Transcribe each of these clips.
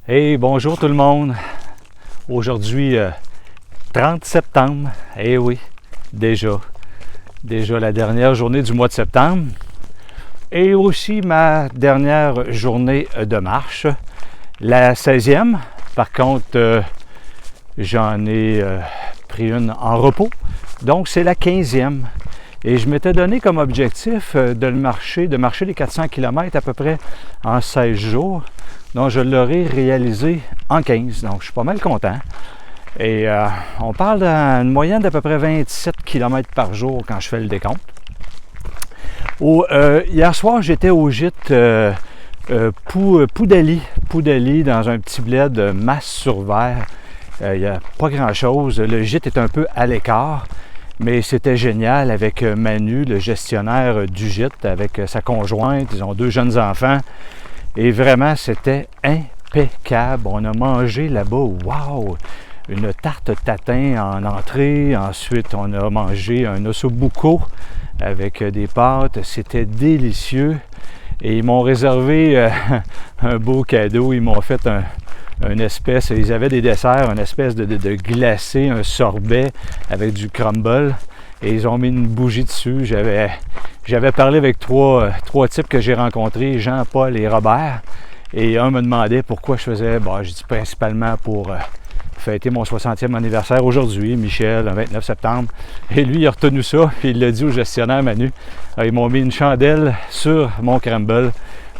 Hey, bonjour tout le monde. Aujourd'hui, 30 septembre. Eh oui, déjà la dernière journée du mois de septembre. Et aussi ma dernière journée de marche, la 16e. Par contre, j'en ai pris une en repos. Donc, c'est la 15e. Et je m'étais donné comme objectif de marcher les 400 km à peu près en 16 jours. Donc, je l'aurai réalisé en 15. Donc, je suis pas mal content. Et on parle d'une moyenne d'à peu près 27 km par jour quand je fais le décompte. Hier soir, j'étais au gîte Poudali, dans un petit bled de Masse-sur-Vert. Il n'y a pas grand-chose. Le gîte est un peu à l'écart. Mais c'était génial avec Manu, le gestionnaire du gîte, avec sa conjointe. Ils ont 2 jeunes enfants. Et vraiment, c'était impeccable. On a mangé là-bas, wow! Une tarte tatin en entrée. Ensuite, on a mangé un ossobuco avec des pâtes. C'était délicieux. Et ils m'ont réservé un beau cadeau. Ils m'ont fait une espèce, ils avaient des desserts, une espèce de glacé, un sorbet avec du crumble. Et ils ont mis une bougie dessus. J'avais parlé avec trois types que j'ai rencontrés, Jean, Paul et Robert. Et un me demandait pourquoi je faisais. Bon, je dis principalement pour fêter mon 60e anniversaire aujourd'hui, Michel, le 29 septembre. Et lui, il a retenu ça, puis il l'a dit au gestionnaire Manu. Alors, ils m'ont mis une chandelle sur mon crumble,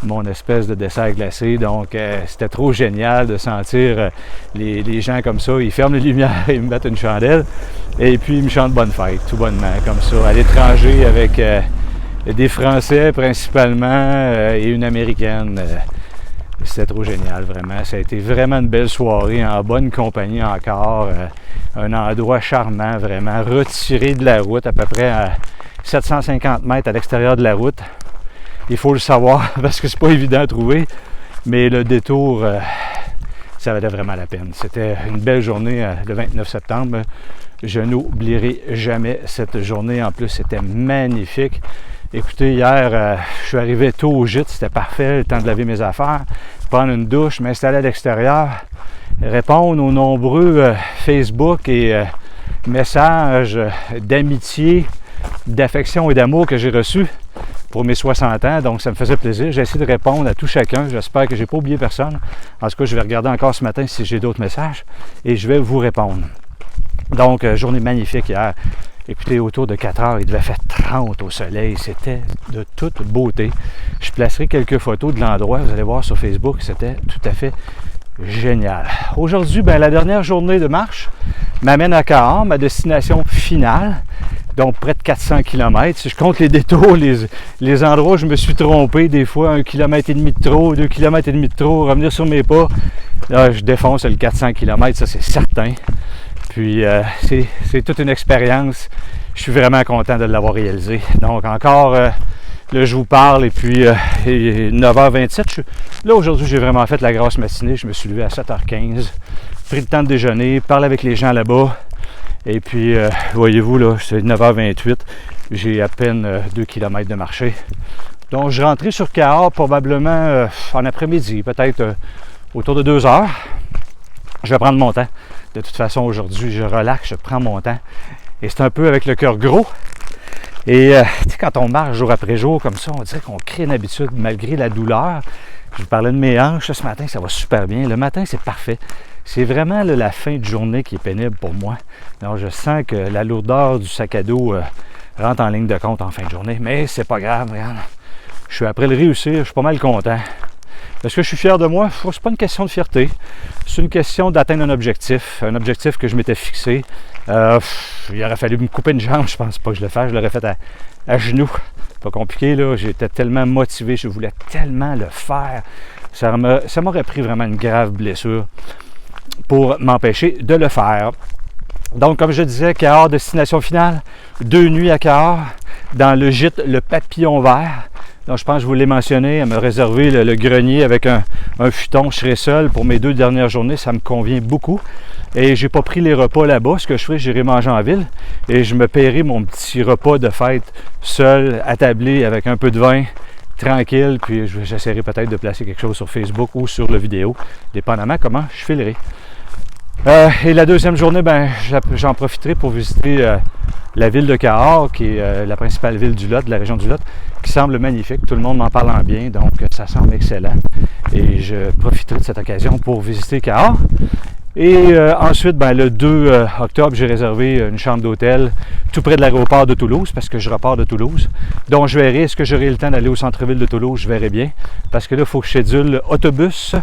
mon espèce de dessert glacé. Donc, c'était trop génial de sentir les gens comme ça. Ils ferment les lumières, ils me mettent une chandelle. Et puis, ils me chantent bonne fête, tout bonnement, comme ça. À l'étranger, avec des Français principalement et une Américaine. C'était trop génial, vraiment. Ça a été vraiment une belle soirée, en bonne compagnie encore. Un endroit charmant, vraiment. Retiré de la route, à peu près à 750 mètres à l'extérieur de la route. Il faut le savoir parce que c'est pas évident à trouver, mais le détour, ça valait vraiment la peine. C'était une belle journée le 29 septembre. Je n'oublierai jamais cette journée. En plus, c'était magnifique. Écoutez, hier, je suis arrivé tôt au gîte, c'était parfait, le temps de laver mes affaires, prendre une douche, m'installer à l'extérieur, répondre aux nombreux Facebook et messages d'amitié, d'affection et d'amour que j'ai reçus pour mes 60 ans, donc ça me faisait plaisir. J'ai essayé de répondre à tout chacun. J'espère que je n'ai pas oublié personne. En tout cas, je vais regarder encore ce matin si j'ai d'autres messages et je vais vous répondre. Donc, journée magnifique hier. Écoutez, autour de 4 heures, il devait faire 30 au soleil. C'était de toute beauté. Je placerai quelques photos de l'endroit. Vous allez voir sur Facebook, c'était tout à fait génial. Aujourd'hui, la dernière journée de marche m'amène à Cahors, ma destination finale. Donc, près de 400 km. Si je compte les détours, les endroits où je me suis trompé, des fois 1,5 km de trop, 2,5 km de trop, revenir sur mes pas, là, je défonce le 400 km, ça c'est certain. Puis, c'est toute une expérience. Je suis vraiment content de l'avoir réalisé. Donc, encore, là, je vous parle, et puis, 9h27. Là, aujourd'hui, j'ai vraiment fait la grosse matinée. Je me suis levé à 7h15, pris le temps de déjeuner, parlé avec les gens là-bas. Et puis, voyez-vous, là, c'est 9h28. J'ai à peine 2 km de marché. Donc, je rentrais sur Cahors probablement en après-midi, peut-être autour de 2 heures. Je vais prendre mon temps. De toute façon, aujourd'hui, je relaxe, je prends mon temps. Et c'est un peu avec le cœur gros. Et tu sais, quand on marche jour après jour comme ça, on dirait qu'on crée une habitude malgré la douleur. Je vous parlais de mes hanches là, ce matin, ça va super bien. Le matin, c'est parfait. C'est vraiment là, la fin de journée qui est pénible pour moi. Donc, je sens que la lourdeur du sac à dos rentre en ligne de compte en fin de journée. Mais c'est pas grave, regarde. Je suis après le réussir, je suis pas mal content. Est-ce que je suis fier de moi? C'est pas une question de fierté. C'est une question d'atteindre un objectif que je m'étais fixé. Il aurait fallu me couper une jambe, je pense pas que je le fasse. Je l'aurais fait à genoux. Pas compliqué, là. J'étais tellement motivé, je voulais tellement le faire. Ça m'aurait pris vraiment une grave blessure pour m'empêcher de le faire. Donc, comme je disais, Cahors, destination finale. 2 nuits à Cahors, dans le gîte Le Papillon Vert. Donc, je pense que je vous l'ai mentionné, elle m'a réservé le grenier avec un futon. Je serai seul pour mes 2 dernières journées, ça me convient beaucoup. Et j'ai pas pris les repas là-bas. Ce que je ferai, j'irai manger en ville et je me paierai mon petit repas de fête seul, attablé avec un peu de vin, tranquille, puis j'essaierai peut-être de placer quelque chose sur Facebook ou sur le vidéo, dépendamment comment je filerai. Et la deuxième journée, j'en profiterai pour visiter la ville de Cahors, qui est la principale ville du Lot, de la région du Lot, qui semble magnifique. Tout le monde m'en parle en bien, donc ça semble excellent. Et je profiterai de cette occasion pour visiter Cahors. Et ensuite, le 2 octobre, j'ai réservé une chambre d'hôtel tout près de l'aéroport de Toulouse, parce que je repars de Toulouse. Donc je verrai, est-ce que j'aurai le temps d'aller au centre-ville de Toulouse? Je verrai bien, parce que là, il faut que je cédule autobus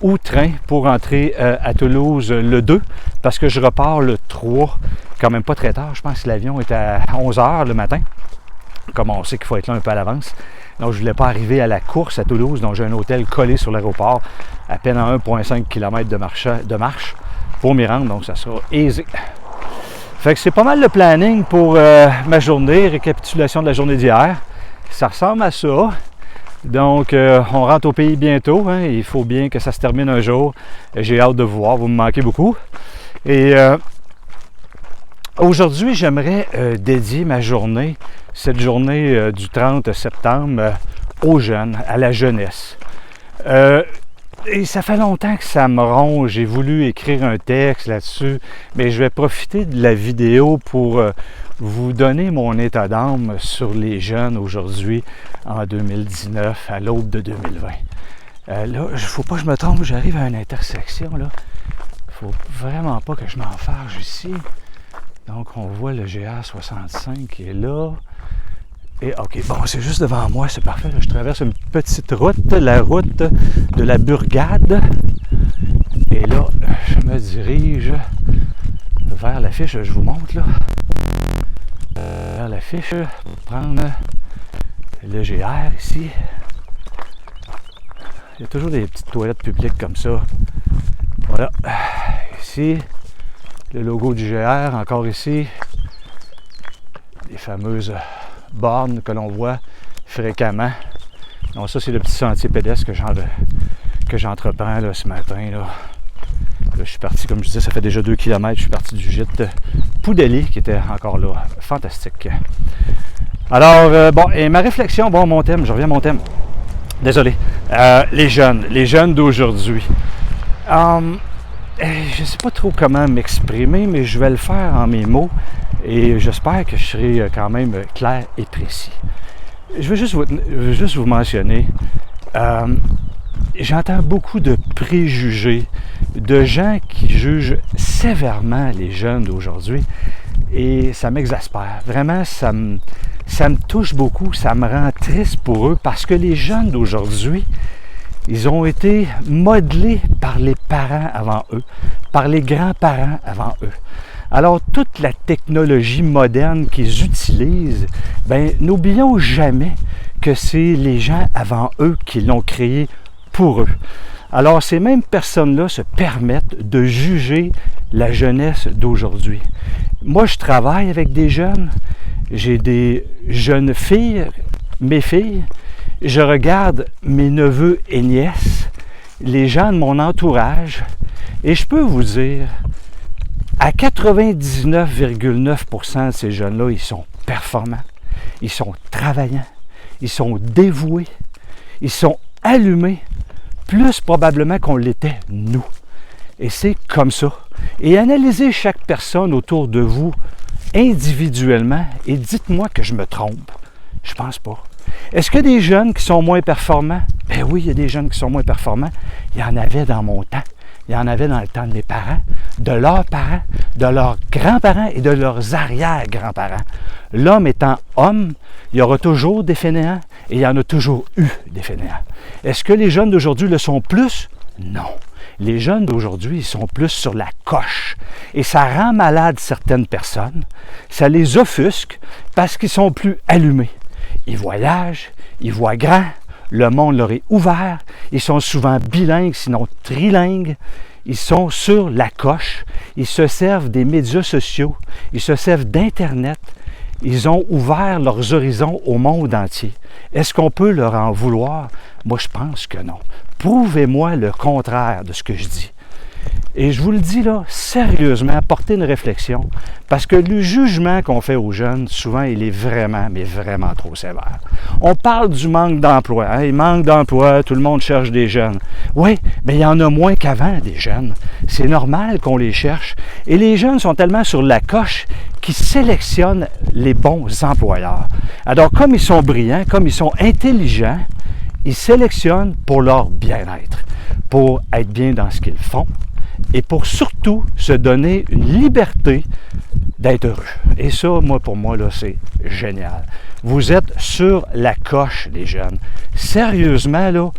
ou train pour rentrer à Toulouse le 2, parce que je repars le 3, quand même pas très tard. Je pense que l'avion est à 11h le matin, comme on sait qu'il faut être là un peu à l'avance. Donc je ne voulais pas arriver à la course à Toulouse, donc j'ai un hôtel collé sur l'aéroport, à peine à 1,5 km de marche pour m'y rendre, donc ça sera easy. Fait que c'est pas mal le planning pour ma journée, récapitulation de la journée d'hier. Ça ressemble à ça. Donc, on rentre au pays bientôt. Hein. Il faut bien que ça se termine un jour. J'ai hâte de vous voir. Vous me manquez beaucoup. Et aujourd'hui, j'aimerais dédier ma journée, cette journée du 30 septembre, aux jeunes, à la jeunesse. Et ça fait longtemps que ça me ronge. J'ai voulu écrire un texte là-dessus, mais je vais profiter de la vidéo pour vous donner mon état d'âme sur les jeunes aujourd'hui, en 2019, à l'aube de 2020. Là, il ne faut pas que je me trompe, j'arrive à une intersection, là. Il ne faut vraiment pas que je m'enfarge ici. Donc, on voit le GA65 qui est là. Et OK, bon, c'est juste devant moi, c'est parfait. Là, je traverse une petite route, la route de la Burgade. Et là, je me dirige vers l'affiche, je vous montre, là. Vers l'affiche, pour prendre le GR ici. Il y a toujours des petites toilettes publiques comme ça. Voilà. Ici, le logo du GR, encore ici. Les fameuses bornes que l'on voit fréquemment. Donc ça, c'est le petit sentier pédestre que j'entreprends là, ce matin. Là, je suis parti, comme je disais, ça fait déjà 2 km. Je suis parti du gîte Poudelli, qui était encore là. Fantastique. Alors, et ma réflexion, mon thème, je reviens à mon thème. Désolé. Les jeunes d'aujourd'hui. Je ne sais pas trop comment m'exprimer, mais je vais le faire en mes mots et j'espère que je serai quand même clair et précis. Je veux juste vous mentionner, j'entends beaucoup de préjugés, de gens qui jugent sévèrement les jeunes d'aujourd'hui et ça m'exaspère. Vraiment, ça me touche beaucoup, ça me rend triste pour eux parce que les jeunes d'aujourd'hui, ils ont été modelés par les parents avant eux, par les grands-parents avant eux. Alors, toute la technologie moderne qu'ils utilisent, n'oublions jamais que c'est les gens avant eux qui l'ont créé pour eux. Alors, ces mêmes personnes-là se permettent de juger la jeunesse d'aujourd'hui. Moi, je travaille avec des jeunes, j'ai des jeunes filles, mes filles, je regarde mes neveux et nièces, les gens de mon entourage, et je peux vous dire, à 99,9% de ces jeunes-là, ils sont performants, ils sont travaillants, ils sont dévoués, ils sont allumés, plus probablement qu'on l'était nous. Et c'est comme ça. Et analysez chaque personne autour de vous individuellement et dites-moi que je me trompe. Je pense pas. Est-ce qu'il y a des jeunes qui sont moins performants? Ben oui, il y a des jeunes qui sont moins performants. Il y en avait dans mon temps. Il y en avait dans le temps de mes parents, de leurs parents, de leurs grands-parents et de leurs arrière-grands-parents. L'homme étant homme, il y aura toujours des fainéants et il y en a toujours eu des fainéants. Est-ce que les jeunes d'aujourd'hui le sont plus? Non. Les jeunes d'aujourd'hui, ils sont plus sur la coche. Et ça rend malade certaines personnes. Ça les offusque parce qu'ils sont plus allumés. Ils voyagent, ils voient grand, le monde leur est ouvert, ils sont souvent bilingues, sinon trilingues, ils sont sur la coche, ils se servent des médias sociaux, ils se servent d'Internet, ils ont ouvert leurs horizons au monde entier. Est-ce qu'on peut leur en vouloir? Moi, je pense que non. Prouvez-moi le contraire de ce que je dis. Et je vous le dis là, sérieusement, portez une réflexion, parce que le jugement qu'on fait aux jeunes, souvent, il est vraiment, mais vraiment trop sévère. On parle du manque d'emploi. Hein? Il manque d'emploi, tout le monde cherche des jeunes. Oui, mais il y en a moins qu'avant, des jeunes. C'est normal qu'on les cherche. Et les jeunes sont tellement sur la coche qu'ils sélectionnent les bons employeurs. Alors, comme ils sont brillants, comme ils sont intelligents, ils sélectionnent pour leur bien-être, pour être bien dans ce qu'ils font, et pour surtout se donner une liberté d'être heureux. Et ça, pour moi, là, c'est génial. Vous êtes sur la coche, les jeunes. Sérieusement, là,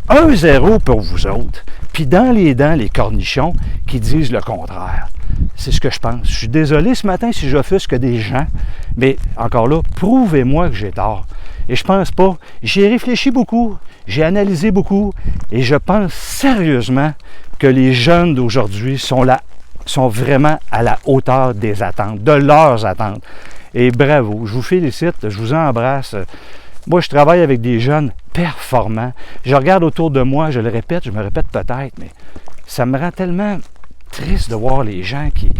1-0 pour vous autres. Puis dans les dents, les cornichons qui disent le contraire. C'est ce que je pense. Je suis désolé ce matin si j'offusque des gens, mais encore là, prouvez-moi que j'ai tort. Et je pense pas. J'ai réfléchi beaucoup, j'ai analysé beaucoup, et je pense sérieusement que les jeunes d'aujourd'hui sont vraiment à la hauteur des attentes, de leurs attentes. Et bravo, je vous félicite, je vous embrasse. Moi, je travaille avec des jeunes performants. Je regarde autour de moi, je le répète, je me répète peut-être, mais ça me rend tellement triste de voir les gens qui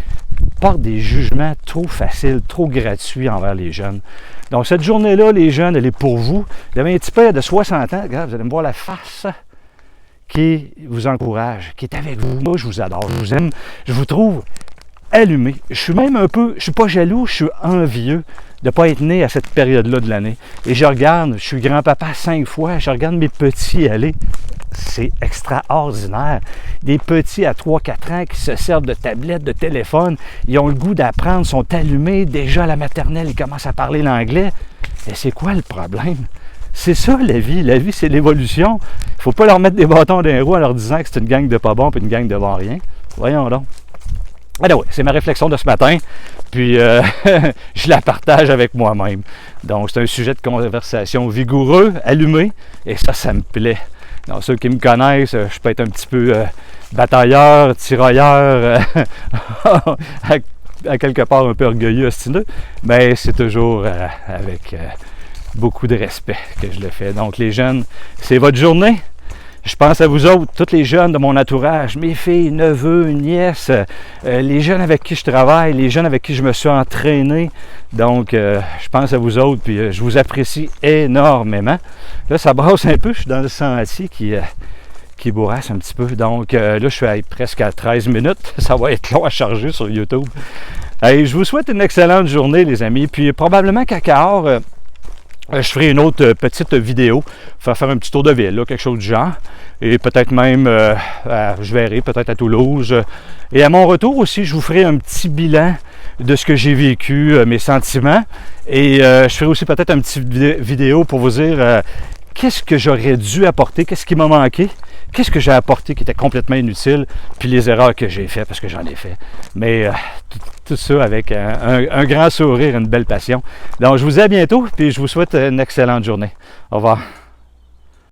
portent des jugements trop faciles, trop gratuits envers les jeunes. Donc, cette journée-là, les jeunes, elle est pour vous. Vous avez un petit père de 60 ans, regarde, vous allez me voir la face, qui vous encourage, qui est avec vous. Moi, je vous adore, je vous aime, je vous trouve allumé. Je suis même un peu, je suis pas jaloux, je suis envieux de ne pas être né à cette période-là de l'année. Et je regarde, je suis grand-papa 5 fois, je regarde mes petits aller. C'est extraordinaire. Des petits à 3-4 ans qui se servent de tablettes, de téléphone, ils ont le goût d'apprendre, sont allumés. Déjà à la maternelle, ils commencent à parler l'anglais. Et c'est quoi le problème? C'est ça la vie. La vie, c'est l'évolution. Il ne faut pas leur mettre des bâtons dans les roues en leur disant que c'est une gang de pas bons et une gang de bons rien. Voyons donc. Alors oui, c'est ma réflexion de ce matin, puis je la partage avec moi-même. Donc c'est un sujet de conversation vigoureux, allumé, et ça me plaît. Donc ceux qui me connaissent, je peux être un petit peu batailleur, tirailleur, à quelque part un peu orgueilleux, ostineux, mais c'est toujours avec beaucoup de respect que je le fais. Donc les jeunes, c'est votre journée. Je pense à vous autres, tous les jeunes de mon entourage, mes filles, neveux, nièces, les jeunes avec qui je travaille, les jeunes avec qui je me suis entraîné. Donc, je pense à vous autres, puis je vous apprécie énormément. Là, ça brasse un peu, je suis dans le sentier qui bourrasse un petit peu. Donc, là, je suis presque à 13 minutes. Ça va être long à charger sur YouTube. Allez, je vous souhaite une excellente journée, les amis. Puis, probablement qu'à Cahors, je ferai une autre petite vidéo, faire un petit tour de ville, là, quelque chose du genre. Et peut-être même, je verrai, peut-être à Toulouse. Et à mon retour aussi, je vous ferai un petit bilan de ce que j'ai vécu, mes sentiments. Et je ferai aussi peut-être une petite vidéo pour vous dire qu'est-ce que j'aurais dû apporter, qu'est-ce qui m'a manqué, qu'est-ce que j'ai apporté qui était complètement inutile, puis les erreurs que j'ai faites, parce que j'en ai fait. Mais tout ça avec un grand sourire, une belle passion. Donc, je vous dis à bientôt, puis je vous souhaite une excellente journée. Au revoir.